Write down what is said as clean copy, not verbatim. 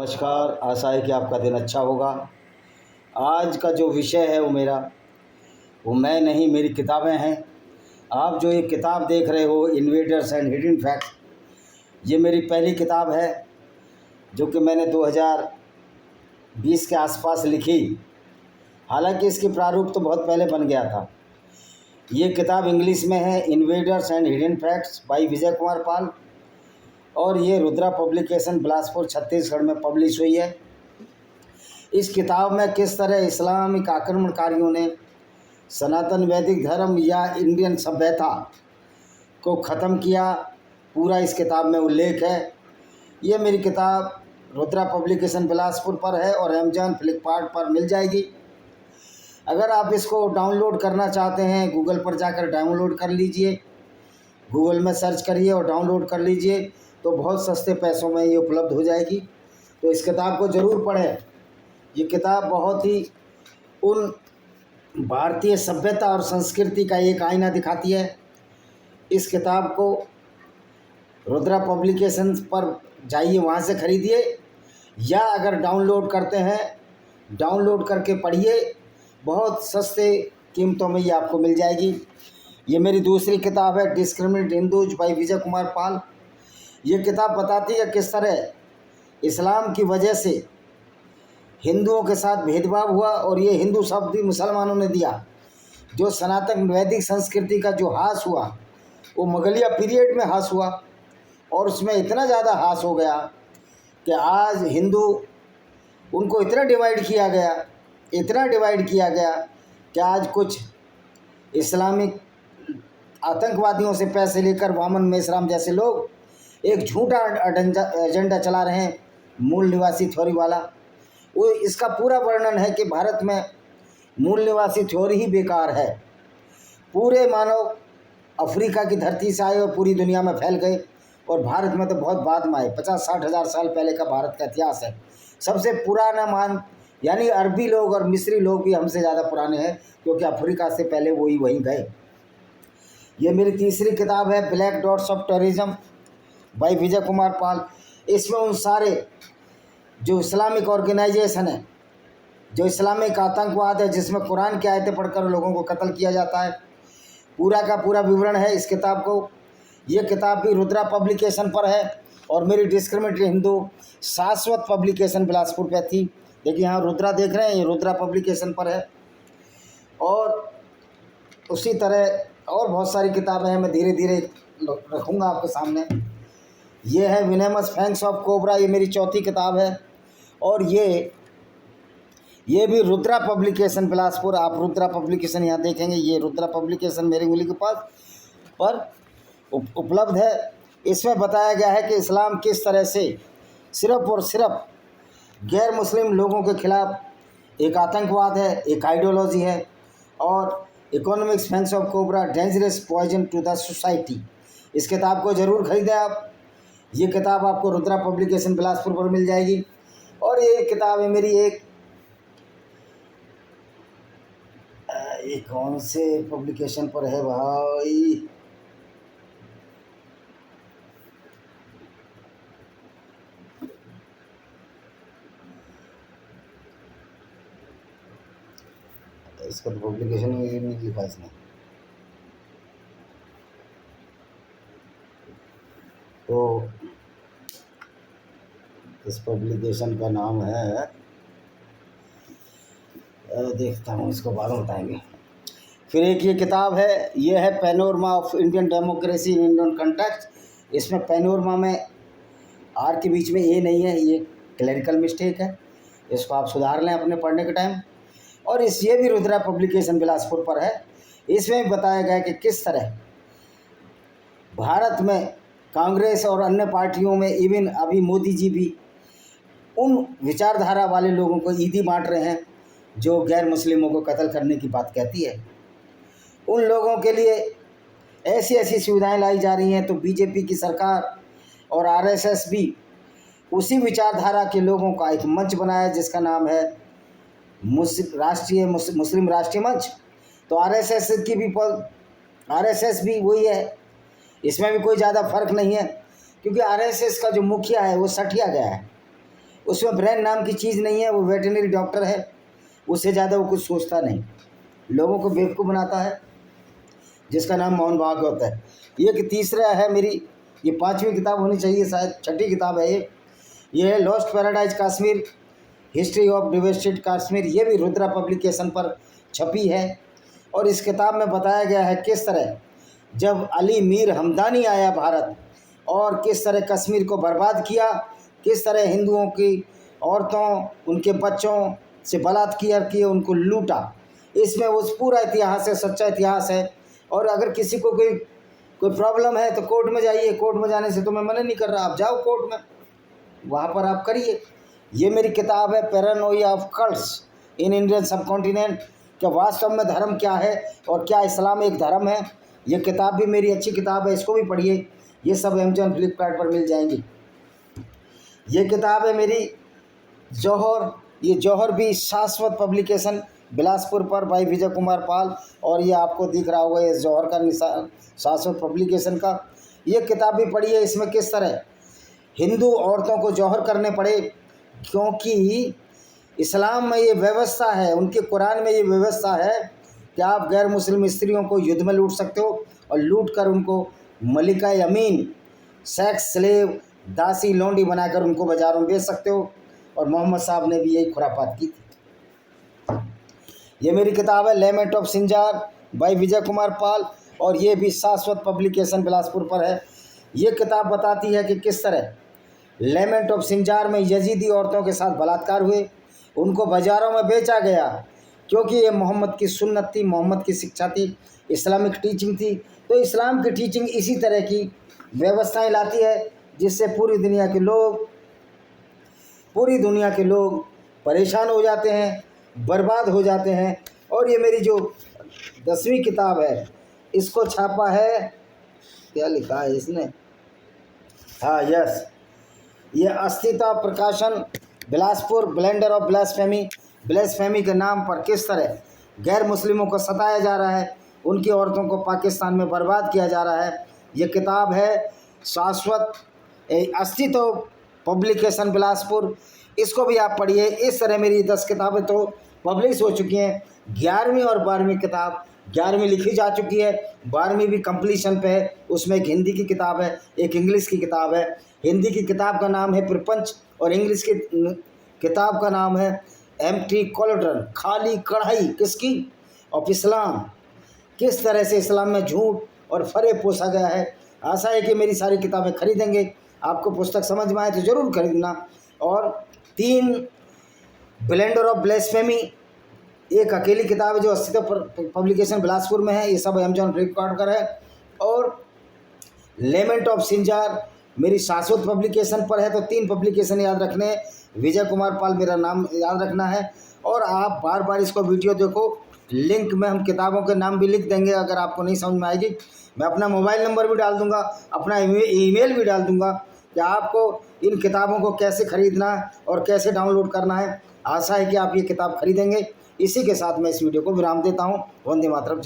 नमस्कार। आशा है कि आपका दिन अच्छा होगा। आज का जो विषय है वो मैं नहीं, मेरी किताबें हैं। आप जो ये किताब देख रहे हो, इन्वेडर्स एंड हिडन फैक्ट्स, ये मेरी पहली किताब है जो कि मैंने 2020 के आसपास लिखी। हालांकि इसकी प्रारूप तो बहुत पहले बन गया था। ये किताब इंग्लिश में है, invaders and hidden facts by Vijay Kumar Pal, और ये रुद्रा पब्लिकेशन बिलासपुर छत्तीसगढ़ में पब्लिश हुई है। इस किताब में किस तरह इस्लामिक आक्रमणकारियों ने सनातन वैदिक धर्म या इंडियन सभ्यता को ख़त्म किया, पूरा इस किताब में उल्लेख है। ये मेरी किताब रुद्रा पब्लिकेशन बिलासपुर पर है और अमेजॉन फ्लिपकार्ट पर मिल जाएगी। अगर आप इसको डाउनलोड करना चाहते हैं, गूगल पर जाकर डाउनलोड कर लीजिए, गूगल में सर्च करिए और डाउनलोड कर लीजिए, तो बहुत सस्ते पैसों में ये उपलब्ध हो जाएगी। तो इस किताब को ज़रूर पढ़ें। ये किताब बहुत ही उन भारतीय सभ्यता और संस्कृति का एक आईना दिखाती है। इस किताब को रुद्रा पब्लिकेशन पर जाइए, वहाँ से ख़रीदिए, या अगर डाउनलोड करते हैं, डाउनलोड करके पढ़िए। बहुत सस्ते कीमतों में ये आपको मिल जाएगी। ये मेरी दूसरी किताब है, discriminate Hindus bye Vijay Kumar पाल। ये किताब बताती है किस तरह इस्लाम की वजह से हिंदुओं के साथ भेदभाव हुआ, और ये हिंदू शब्द भी मुसलमानों ने दिया। जो सनातन वैदिक संस्कृति का जो ह्रास हुआ, वो मुगलिया पीरियड में ह्रास हुआ, और उसमें इतना ज़्यादा ह्रास हो गया कि आज हिंदू, उनको इतना डिवाइड किया गया कि आज कुछ इस्लामिक आतंकवादियों से पैसे लेकर वामन मेश्राम जैसे लोग एक झूठा एजेंडा चला रहे हैं, मूल निवासी थ्योरी वाला। वो इसका पूरा वर्णन है कि भारत में मूल निवासी थ्योरी ही बेकार है। पूरे मानव अफ्रीका की धरती से आए और पूरी दुनिया में फैल गए, और भारत में तो बहुत बाद में आए। 50-60 हज़ार साल पहले का भारत का इतिहास है। सबसे पुराना यानी अरबी लोग और मिस्री लोग भी हमसे ज़्यादा पुराने हैं, क्योंकि अफ्रीका से पहले वहीं गए। ये मेरी तीसरी किताब है, black dots of terrorism by Vijay Kumar Pal. इसमें उन सारे जो इस्लामिक ऑर्गेनाइजेशन है, जो इस्लामिक आतंकवाद है, जिसमें कुरान की आयतें पढ़कर लोगों को कत्ल किया जाता है, पूरा का पूरा विवरण है इस किताब को। ये किताब भी रुद्रा पब्लिकेशन पर है, और मेरी डिस्क्रिमिनेट हिंदू शाश्वत पब्लिकेशन बिलासपुर पे थी। देखिए यहाँ रुद्रा देख रहे हैं, ये रुद्रा पब्लिकेशन पर है। और उसी तरह और बहुत सारी किताबें हैं, मैं धीरे धीरे रखूँगा आपके सामने। ये है विनेमस फैंग्स ऑफ कोबरा, ये मेरी चौथी किताब है, और ये भी रुद्रा पब्लिकेशन बिलासपुर। आप रुद्रा पब्लिकेशन यहाँ देखेंगे, ये रुद्रा पब्लिकेशन मेरी उंगली के पास पर उपलब्ध है। इसमें बताया गया है कि इस्लाम किस तरह से सिर्फ़ और सिर्फ गैर मुस्लिम लोगों के खिलाफ एक आतंकवाद है, एक आइडियोलॉजी है, और economics fangs of cobra, dangerous poison to the society. इस किताब को ज़रूर ख़रीदें आप। ये किताब आपको रुद्रा पब्लिकेशन बिलासपुर पर मिल जाएगी। और ये किताब है मेरी एक ये कौन से पब्लिकेशन पर है भाई, इसका तो पब्लिकेशन नहीं लिखा इसने। तो इस पब्लिकेशन का नाम है, देखता हूँ, इसको बाद में बताएंगे। फिर एक ये किताब है, ये है panorama of Indian democracy in Indian context. इसमें पैनोरमा में आर के बीच में ए नहीं है, ये क्लरिकल मिस्टेक है, इसको आप सुधार लें अपने पढ़ने के टाइम। और ये भी रुद्रा पब्लिकेशन बिलासपुर पर है। इसमें भी बताया गया कि किस तरह भारत में कांग्रेस और अन्य पार्टियों में, इवन अभी मोदी जी भी उन विचारधारा वाले लोगों को ईदी बांट रहे हैं जो गैर मुस्लिमों को कत्ल करने की बात कहती है। उन लोगों के लिए ऐसी ऐसी सुविधाएं लाई जा रही हैं। तो बीजेपी की सरकार और आरएसएस भी उसी विचारधारा के लोगों का एक मंच बनाया, जिसका नाम है मुस्लिम राष्ट्रीय मंच। तो आरएसएस भी वही है, इसमें भी कोई ज़्यादा फर्क नहीं है, क्योंकि आरएसएस का जो मुखिया है वो सठिया गया है। उसमें ब्रेन नाम की चीज़ नहीं है, वो वेटरनरी डॉक्टर है, उससे ज़्यादा वो कुछ सोचता नहीं, लोगों को बेवकूफ़ बनाता है, जिसका नाम मोहन भागवत है। ये कि तीसरा है मेरी, ये 5वीं किताब होनी चाहिए, शायद 6ठी किताब है ये है lost paradise Kashmir, history of divested Kashmir. ये भी रुद्रा पब्लिकेशन पर छपी है और इस किताब में बताया गया है किस तरह जब अली मीर हमदानी आया भारत और किस तरह कश्मीर को बर्बाद किया, किस तरह हिंदुओं की औरतों, उनके बच्चों से बलात्कार किए, उनको लूटा। इसमें उस पूरा इतिहास है, सच्चा इतिहास है। और अगर किसी को कोई प्रॉब्लम है तो कोर्ट में जाइए, कोर्ट में जाने से तो मैं मना नहीं कर रहा, आप जाओ कोर्ट में, वहाँ पर आप करिए। ये मेरी किताब है paranoia of cults in Indian subcontinent, कि वास्तव में धर्म क्या है और क्या इस्लाम एक धर्म है। ये किताब भी मेरी अच्छी किताब है, इसको भी पढ़िए। ये सब अमेज़न फ्लिपकार्ट पर मिल जाएंगी। ये किताब है मेरी जौहर, ये जौहर भी शाश्वत पब्लिकेशन बिलासपुर पर भाई विजय कुमार पाल, और ये आपको दिख रहा होगा ये जौहर का निशान शाश्वत पब्लिकेशन का। ये किताब भी पढ़िए। इसमें किस तरह हिंदू औरतों को जौहर करने पड़े, क्योंकि इस्लाम में ये व्यवस्था है, उनके कुरान में ये व्यवस्था है कि आप गैर मुस्लिम स्त्रियों को युद्ध में लूट सकते हो और लूट कर उनको मलिका यमीन, सेक्स स्लेव, दासी लौंडी बनाकर उनको बाज़ारों में बेच सकते हो। और मोहम्मद साहब ने भी यही खुरापात की थी। ये मेरी किताब है लेमेंट of Sinjar bye Vijay Kumar Pal, और ये भी शाश्वत पब्लिकेशन बिलासपुर पर है। ये किताब बताती है कि किस तरह लेमेंट ऑफ सिंजार में यजीदी औरतों के साथ बलात्कार हुए, उनको बाज़ारों में बेचा गया, क्योंकि ये मोहम्मद की सुन्नत थी, मोहम्मद की शिक्षा थी, इस्लामिक टीचिंग थी। तो इस्लाम की टीचिंग इसी तरह की व्यवस्थाएं लाती है जिससे पूरी दुनिया के लोग परेशान हो जाते हैं, बर्बाद हो जाते हैं। और ये मेरी जो 10वीं किताब है, इसको छापा है, क्या लिखा है इसने, हाँ यस, ये अस्तित्व प्रकाशन बिलासपुर, ब्लेंडर ऑफ ब्लास्फेमी के नाम पर किस तरह गैर मुस्लिमों को सताया जा रहा है, उनकी औरतों को पाकिस्तान में बर्बाद किया जा रहा है। ये किताब है शाश्वत अस्तित्व पब्लिकेशन बिलासपुर, इसको भी आप पढ़िए। इस तरह मेरी 10 किताबें तो पब्लिश हो चुकी हैं। 11वीं और 12वीं किताब, 11वीं लिखी जा चुकी है, 12वीं भी कंप्लीशन पे है। उसमें एक हिंदी की किताब है, एक इंग्लिश की किताब है। हिंदी की किताब का नाम है प्रपंच और इंग्लिश की किताब का नाम है एम्प्टी कॉलड्रन, खाली कढ़ाई किसकी, ऑफ इस्लाम। किस तरह से इस्लाम में झूठ और फरेब पोसा गया है। आशा है कि मेरी सारी किताबें खरीदेंगे। आपको पुस्तक समझ में आए तो ज़रूर खरीदना। और 3 ब्लेंडर ऑफ ब्लास्फेमी, एक अकेली किताब है जो अस्तित्व पब्लिकेशन बिलासपुर में है, ये सब अमेज़न फ्लिपकार्ट का है। और लेमेंट ऑफ सिंजार मेरी शाश्वत पब्लिकेशन पर है। तो 3 पब्लिकेशन याद रखने, विजय कुमार पाल मेरा नाम याद रखना है। और आप बार बार इसको वीडियो देखो, लिंक में हम किताबों के नाम भी लिख देंगे। अगर आपको नहीं समझ में आएगी, मैं अपना मोबाइल नंबर भी डाल दूंगा, अपना ईमेल भी डाल दूंगा कि आपको इन किताबों को कैसे खरीदना है और कैसे डाउनलोड करना है। आशा है कि आप ये किताब खरीदेंगे। इसी के साथ मैं इस वीडियो को विराम देता हूँ। वंदे मातरम।